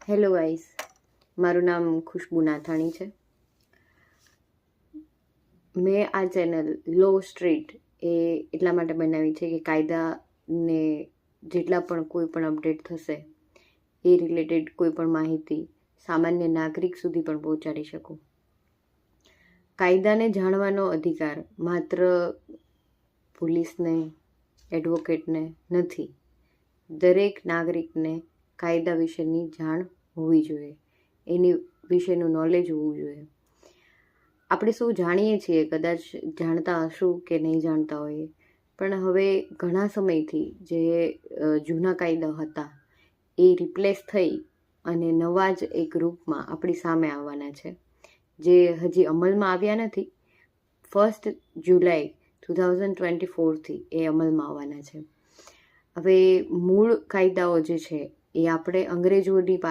Hello guys, મારું નામ ખુશ્બુ નાથાણી છે. મેં આ ચેનલ લો સ્ટ્રીટ એ એટલા માટે બનાવી છે કે કાયદાને જેટલા પણ કોઈ પણ અપડેટ થશે એ રિલેટેડ કોઈ પણ માહિતી સામાન્ય નાગરિક સુધી પણ પહોંચાડી શકું. કાયદાને જાણવાનો અધિકાર માત્ર પોલીસને, એડવોકેટને નથી. દરેક નાગરિકને કાયદા વિશેની જાણ હોવી જોઈએ, એની વિશેનું નોલેજ હોવું જોઈએ. આપણે સૌ જાણીએ છીએ, કદાચ જાણતા હશું કે નહીં જાણતા હોઈએ, પણ હવે ઘણા સમયથી જે જૂના કાયદા હતા એ રિપ્લેસ થઈ અને નવા જ એક રૂપમાં આપણી સામે આવવાના છે, જે હજી અમલમાં આવ્યા નથી. 1 જુલાઈ 2024થી એ અમલમાં આવવાના છે. હવે મૂળ કાયદાઓ જે છે એ આપણે અંગ્રેજોની